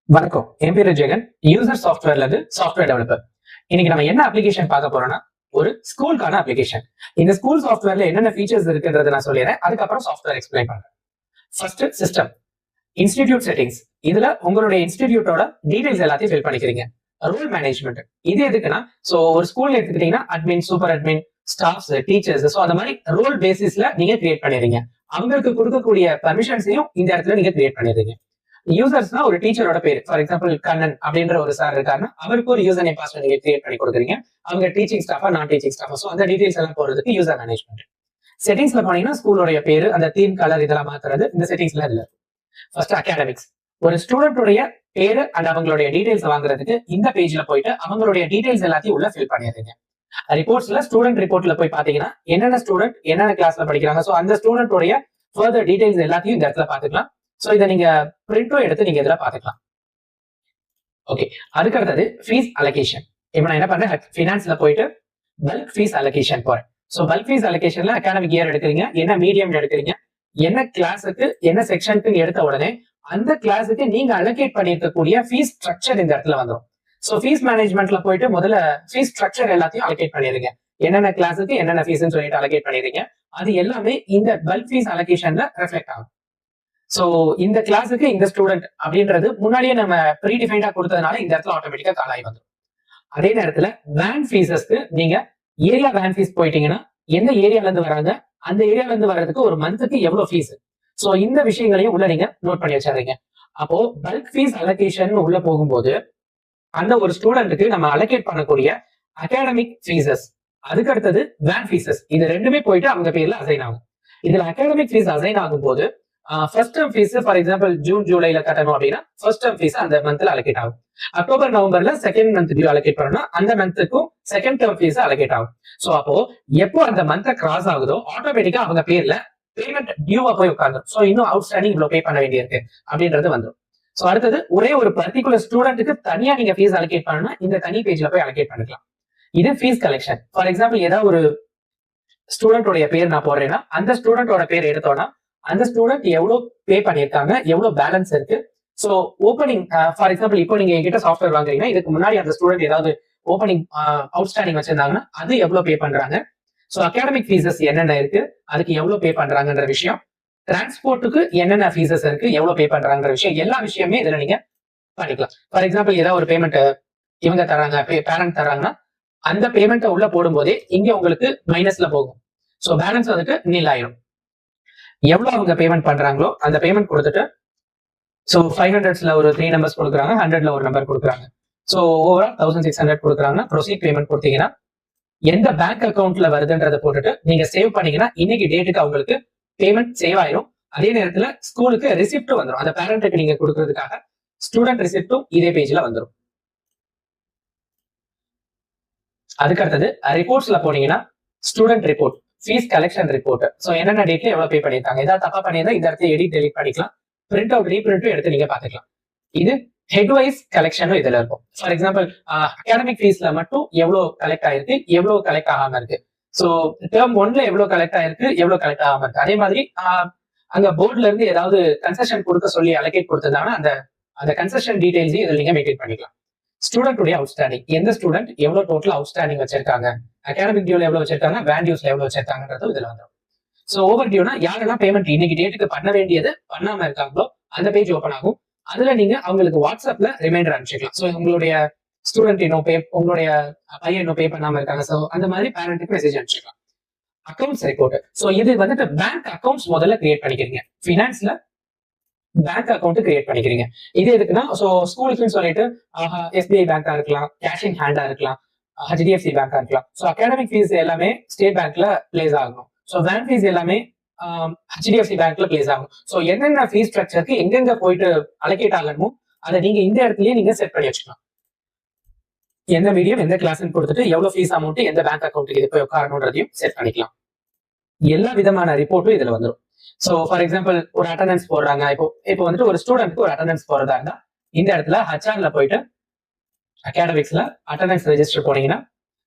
வணக்கம். என் பேரு ஜெகன். யூசர் சாஃப்ட்வேர்ல இருந்து சாஃப்ட்வேர் டெவலப்பர். இன்னைக்கு நம்ம என்ன அப்ளிகேஷன் பார்க்க போறோம்னா, ஒரு ஸ்கூலுக்கான அப்ளிகேஷன். இந்த ஸ்கூல் சாஃப்ட்வேர்ல என்னென்ன ஃபீச்சர்ஸ் இருக்குன்றத நான் சொல்லிடுறேன். அதுக்கப்புறம் சாஃப்ட்வேர் எக்ஸ்பிளைன் பண்றேன். First system. Institute settings. இதுல உங்களுடைய இன்ஸ்டிடியூட்டோட டீடைல்ஸ் எல்லாத்தையும் ஃபில் பண்ணிக்கிறீங்க. Role management. இது எதுக்குன்னா, சோ ஒரு ஸ்கூல்ல எடுத்துக்கிட்டீங்கன்னா admin, super admin, staffs, teachers, so அந்த மாதிரி ரோல் பேசிஸ்ல நீங்க கிரியேட் பண்ணிடுறீங்க. அவங்களுக்கு கொடுக்கக்கூடிய பர்மிஷன்ஸையும் இந்த இடத்துல நீங்க கிரியேட் பண்ணிடுறீங்க. யூசர்ஸ்னா ஒரு டீச்சரோட பேர். ஃபார் எக்ஸாம்பிள் கண்ணன் அப்படின்ற ஒரு சார் இருக்காருன்னா அவருக்கு ஒரு யூசர் நேம் பாஸ்வேர்ட் நீங்க கிரியேட் பண்ணி கொடுக்குறீங்க. அவங்க டீச்சிங் ஸ்டாஃபா, நான் டீச்சிங் ஸ்டாஃபா, சோ அந்த டீடைல்ஸ் எல்லாம் போறதுக்கு யூசர் மேனேஜ்மெண்ட். செட்டிங்ஸ்ல போனீங்கன்னா ஸ்கூலோட பேரு, அந்த தீம் கலர் இதெல்லாம் மாத்துறது இந்த செட்டிங்ஸ்ல இல்ல. First academics. ஒரு ஸ்டூடெண்டோடைய பேரு அண்ட் அவங்களுடைய டீடைல்ஸ் வாங்குறதுக்கு இந்த பேஜ்ல போயிட்டு அவங்களுடைய டீடைல்ஸ் எல்லாத்தையும் உள்ள ஃபில் பண்ணிடுறீங்க. ரிப்போர்ட்ஸ்ல ஸ்டூடெண்ட் ரிப்போர்ட்ல போய் பாத்தீங்கன்னா என்னென்ன ஸ்டூடெண்ட் என்னென்ன கிளாஸ்ல படிக்கிறாங்க, சோ அந்த ஸ்டூடெண்டோடைய ஃபர்தர் டீடைல்ஸ் எல்லாத்தையும் இந்த இடத்துல பாத்துக்கலாம். சோ இதை நீங்க பிரிண்டோ எடுத்து நீங்க இதுல பாத்துக்கலாம். ஓகே, அதுக்கு அடுத்தது ஃபீஸ் அலோகேஷன். இப்போ நான் என்ன பண்றேன், ஃபினான்ஸ்ல போயிட்டு பல்க் ஃபீஸ் அலோகேஷன் போறேன். சோ பல்க் ஃபீஸ் அலோகேஷன்ல அகாடமிக் இயர் எடுக்கிறீங்க, என்ன மீடியம் எடுக்கிறீங்க, என்ன கிளாஸுக்கு என்ன செக்ஷனுக்கு எடுத்த உடனே அந்த கிளாஸுக்கு நீங்க அலோகேட் பண்ணிருக்கக்கூடிய ஃபீஸ் ஸ்ட்ரக்சர் இந்த இடத்துல வந்துடும். சோ ஃபீஸ் மேனேஜ்மெண்ட்ல போயிட்டு முதல்ல ஃபீஸ் ஸ்ட்ரக்சர் எல்லாத்தையும் அலோகேட் பண்ணிடுங்க. என்னென்ன கிளாஸுக்கு என்னென்ன ஃபீஸ்ன்னு சொல்லிட்டு அலோகேட் பண்ணிடுங்க. அது எல்லாமே இந்த பல்க் ஃபீஸ் அலோகேஷன்ல ரெஃப்ளெக்ட் ஆகும். சோ இந்த கிளாஸுக்கு இந்த ஸ்டூடெண்ட் அப்படின்றது முன்னாடியே நம்ம ப்ரீ டிஃபைன்டா கொடுத்ததுனால இந்த இடத்துல ஆட்டோமேட்டிக்கா கால் ஆகி வந்துடும். அதே நேரத்துல வேன் ஃபீஸஸ்க்கு நீங்க ஏரியா வேன் ஃபீஸ் போயிட்டீங்கன்னா எந்த ஏரியால இருந்து வராங்க, அந்த ஏரியால இருந்து வர்றதுக்கு ஒரு மந்த்துக்கு எவ்வளவு ஃபீஸ், சோ இந்த விஷயங்களையும் உள்ள நீங்க நோட் பண்ணி வச்சிடுறீங்க. அப்போ பல்க் ஃபீஸ் அலோகேஷன் உள்ள போகும்போது அந்த ஒரு ஸ்டூடெண்ட்டுக்கு நம்ம அலோகேட் பண்ணக்கூடிய அகாடமிக் ஃபீஸஸ், அதுக்கு அடுத்தது வேன் ஃபீஸஸ், இது ரெண்டுமே போயிட்டு அவங்க பேர்ல அசைன் ஆகும். இதுல அகாடமிக் ஃபீஸ் அசைன் ஆகும் போது first term fees for example June ஜூலைல கட்டணும் அப்படின்னா ஃபர்ஸ்ட் டர்ம் ஃபீஸ் அந்த மந்த்ல அலோகேட் ஆகும். அக்டோபர் நவம்பர்ல செகண்ட் மந்த் டியூ அலோகேட் பண்ணணும், அந்த மந்த்துக்கும் செகண்ட் டர்ம் ஃபீஸ் அலோகேட் ஆகும். சோ அப்போ எப்போ அந்த மந்த் கிராஸ் ஆகுதோ ஆட்டோமேட்டிக்கா அவங்க பேர்ல பேமெண்ட் டியூவா போய் உட்கார்ந்துடும். சோ இன்னும் அவுட்ஸ்டாண்டிங் இவ்வளவு பே பண்ண வேண்டியிருக்கு அப்படின்றது வந்துடும். சோ அடுத்தது ஒரே ஒரு பர்டிகுலர் ஸ்டூடெண்ட்டுக்கு தனியா நீங்க ஃபீஸ் அலோகேட் பண்ணணும்னா இந்த தனி பேஜ்ல போய் அலோகேட் பண்ணிக்கலாம். இது ஃபீஸ் கலெக்ஷன். ஃபார் எக்ஸாம்பிள் ஏதாவது ஒரு ஸ்டூடெண்டோட பேர் நான் போடுறேன்னா அந்த ஸ்டூடெண்டோட பேர் எடுத்தோம்னா அந்த ஸ்டூடெண்ட் எவ்வளவு பே பண்ணிருக்காங்க, எவ்வளவு பேலன்ஸ் இருக்கு. சோ ஓப்பனிங் ஃபார் எக்ஸாம்பிள் இப்போ நீங்க என்கிட்ட சாஃப்ட்வேர் வாங்குறீங்கன்னா இதுக்கு முன்னாடி அந்த ஸ்டூடெண்ட் ஏதாவது ஓப்பனிங் அவுட்ஸ்டாண்டிங் வச்சிருந்தாங்கன்னா அது எவ்வளவு பே பண்றாங்க, சோ அகாடமிக் ஃபீஸஸ் என்னென்ன இருக்கு, அதுக்கு எவ்வளவு பே பண்றாங்கன்ற விஷயம், டிரான்ஸ்போர்ட்டுக்கு என்னென்ன ஃபீஸஸ் இருக்கு, எவ்வளவு பே பண்றாங்கன்ற விஷயம், எல்லா விஷயமே இதுல நீங்க பண்ணிக்கலாம். ஃபார் எக்ஸாம்பிள் ஏதாவது ஒரு பேமெண்ட் இவங்க தராங்க, பேரண்ட் தராங்கன்னா அந்த பேமெண்ட்டை உள்ள போடும்போதே இங்க உங்களுக்கு மைனஸ்ல போகும். சோ பேலன்ஸ் வந்துட்டு நில் ஆயிரும். எவ்வளவு அவங்க பேமெண்ட் பண்றாங்களோ அந்த பேமெண்ட் கொடுத்துட்டு சோ 500ஸ்ல ஒரு 3 நம்பர்ஸ் கொடுக்குறாங்க, 100ல ஒரு நம்பர் கொடுக்குறாங்க, சோ ஓவரால் 1600 கொடுக்குறாங்க. ப்ரொசீட் பேமெண்ட் கொடுத்தீங்கன்னா எந்த பேங்க் அக்கௌண்ட்ல வருதுன்றதை போட்டுட்டு நீங்க சேவ் பண்ணீங்கன்னா இன்னைக்கு டேட்டுக்கு அவங்களுக்கு பேமெண்ட் சேவ் ஆயிரும். அதே நேரத்துல ஸ்கூலுக்கு ரிசிப்ட் வந்துடும், அந்த பேரண்ட்டுக்கு நீங்க கொடுக்கறதுக்காக ஸ்டூடெண்ட் ரிசிப்டும் இதே பேஜ்ல வந்துடும். அதுக்கு அடுத்தது ரிப்போர்ட்ஸ்ல போனீங்கன்னா student report, fees collection report. So என்னென்ன டேட்ல எவ்வளவு பே பண்ணிருக்காங்க, ஏதாவது தப்பா பண்ணியிருந்தா இந்த இடத்துல எடிட் டெலிட் பண்ணிக்கலாம், பிரிண்ட் அவுட் ரீபிரிண்டும் எடுத்து நீங்க பாத்துக்கலாம். இது ஹெட் வைஸ் கலெக்ஷனும் இதுல இருக்கும். ஃபார் எக்ஸாம்பிள் அகாடமிக் ஃபீஸ்ல மட்டும் எவ்வளவு கலெக்ட் ஆயிருக்கு, எவ்வளவு கலெக்ட் ஆகாம இருக்கு, சோ டேர்ம் 1ல எவ்வளவு கலெக்ட் ஆயிருக்கு, எவ்வளவு கலெக்ட் ஆகாம இருக்கு. அதே மாதிரி அங்க போர்ட்ல இருந்து ஏதாவது கன்செஷன் கொடுக்க சொல்லி அலோகேட் கொடுத்ததாங்கன்னா அந்த கன்செஷன் டீடைல்ஸையும் இதுல நீங்க மெயின்டைன் பண்ணிக்கலாம். ஸ்டூடெண்ட்டுடைய அவுட்ஸ்டாண்டிங், எந்த ஸ்டூடெண்ட் எவ்வளவு டோட்டல் அவுட்ஸ்டாண்டிங் வச்சிருக்காங்க, அகாடமிக் டியூல எவ்வளவு வச்சிருக்காங்க, வேன் டியூஸ்ல எவ்வளவு வச்சிருக்காங்கன்றது இதுல வந்துடும். சோ ஓவர் டியூனா யாரெல்லாம் பேமெண்ட் இன்னைக்கு டேட்டுக்கு பண்ண வேண்டியது பண்ணாம இருக்காங்களோ அந்த பேஜ் ஓப்பன் ஆகும். அதுல நீங்க அவங்களுக்கு வாட்ஸ்அப்ல ரிமைண்டர் அனுப்பிச்சிக்கலாம். சோ உங்களுடைய ஸ்டூடெண்ட் இன்னும் உங்களுடைய பையன் இன்னும் பே பண்ணாம இருக்காங்க, சோ அந்த மாதிரி பேரண்ட்டுக்கு மெசேஜ் அனுப்பிச்சிக்கலாம். Accounts report. சோ இது வந்துட்டு பேங்க் அக்கௌண்ட்ஸ் முதல்ல கிரியேட் பண்ணிக்கிறீங்க. ஃபினான்ஸ்ல பேங்க் அக்கௌண்ட் கிரியேட் பண்ணிக்கிறீங்க. இது எதுக்குன்னா சோ ஸ்கூலுக்குன்னு சொல்லிட்டு எஸ்பிஐ பேங்கா இருக்கலாம், கேஷ் இன் ஹேண்டா இருக்கலாம், HDFC பேங்கா இருக்கலாம். சோ அகாடமிக் ஃபீஸ் எல்லாமே ஸ்டேட் பேங்க்ல பிளேஸ் ஆகணும். சோ வேன் ஃபீஸ் எல்லாமே HDFC பேங்க்ல பிளேஸ் ஆகும். சோ என்னென்ன ஃபீஸ் ஸ்ட்ரக்சருக்கு எங்கெங்க போயிட்டு அலோகேட் ஆகணுமோ அதை நீங்க இந்த இடத்துலயே நீங்க செட் பண்ணி வச்சுக்கலாம். எந்த மீடியம் எந்த கிளாஸ்ன்னு கொடுத்துட்டு எவ்வளவு ஃபீஸ் அமௌண்ட் எந்த பேங்க் அக்கௌண்ட்டுக்கு இது போய் உட்காரணுன்றதையும் செட் பண்ணிக்கலாம். எல்லா விதமான ரிப்போர்ட்டும் இதுல வந்துடும். சோ ஃபார் எக்ஸாம்பிள் ஒரு அட்டண்டன்ஸ் போடுறாங்க, இப்போ வந்துட்டு ஒரு ஸ்டூடெண்ட்க்கு ஒரு அட்டண்டன்ஸ் போறதா இருந்தா இந்த இடத்துல ஹச்ஆர்ல போயிட்டு அகாடமிக்ஸ்ல அட்டண்டன்ஸ் ரெஜிஸ்டர் போனீங்கன்னா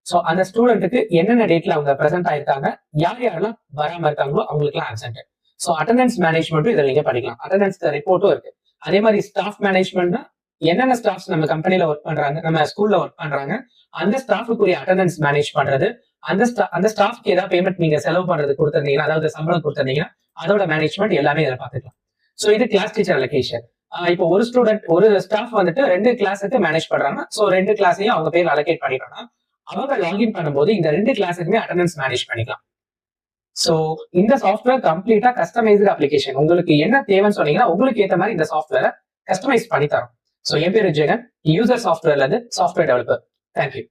சோ அந்த ஸ்டூடெண்ட்டுக்கு என்னென்ன டேட்ல அவங்க பிரசென்ட் ஆயிருக்காங்க, யார் யாரெல்லாம் வராம இருக்காங்களோ அவங்களுக்கு எல்லாம் ஆப்சென்ட். சோ அட்டண்டன்ஸ் மேனேஜ்மெண்ட்டும் இதில் நீங்க பண்ணிக்கலாம். அட்டண்டன்ஸ் ரிப்போர்ட்டும் இருக்கு. அதே மாதிரி ஸ்டாஃப் மேனேஜ்மெண்ட்னா என்னென்ன ஸ்டாஃப்ஸ் நம்ம கம்பெனில ஒர்க் பண்றாங்க, நம்ம ஸ்கூல்ல ஒர்க் பண்றாங்க, அந்த ஸ்டாஃபுக்குரிய அட்டெண்டன்ஸ் மேனேஜ் பண்றது, அந்த ஸ்டாஃப்க்கு ஏதாவது பேமெண்ட் நீங்க செலவு பண்றது கொடுத்திருந்தீங்கன்னா, அதாவது சம்பளம் கொடுத்திருந்தீங்கன்னா அதோட மேனேஜ்மெண்ட் எல்லாமே இதில் பார்த்துக்கலாம். ஸோ இது கிளாஸ் டீச்சர் அலோகேஷன். இப்போ ஒரு ஸ்டாஃப் வந்துட்டு 2 கிளாஸுக்கு மேனேஜ் பண்றாங்க. ஸோ 2 கிளாஸையும் அவங்க பேர் அலோகேட் பண்ணிட்டோம்னா அவங்க லாகின் பண்ணும்போது இந்த 2 கிளாஸுக்குமே அட்டெண்டன்ஸ் மேனேஜ் பண்ணிக்கலாம். ஸோ இந்த சாஃப்ட்வேர் கம்ப்ளீட்டா கஸ்டமைஸ்டு அப்ளிகேஷன். உங்களுக்கு என்ன தேவைன்னு சொன்னீங்கன்னா உங்களுக்கு ஏற்ற மாதிரி இந்த சாஃப்ட்வேரை கஸ்டமைஸ் பண்ணி தரும். ஸோ என் பேரு ஜெகன், யூசர் சாஃப்ட்வேர்ல இருந்து சாஃப்ட்வேர் டெவலப்பர். தேங்க்யூ.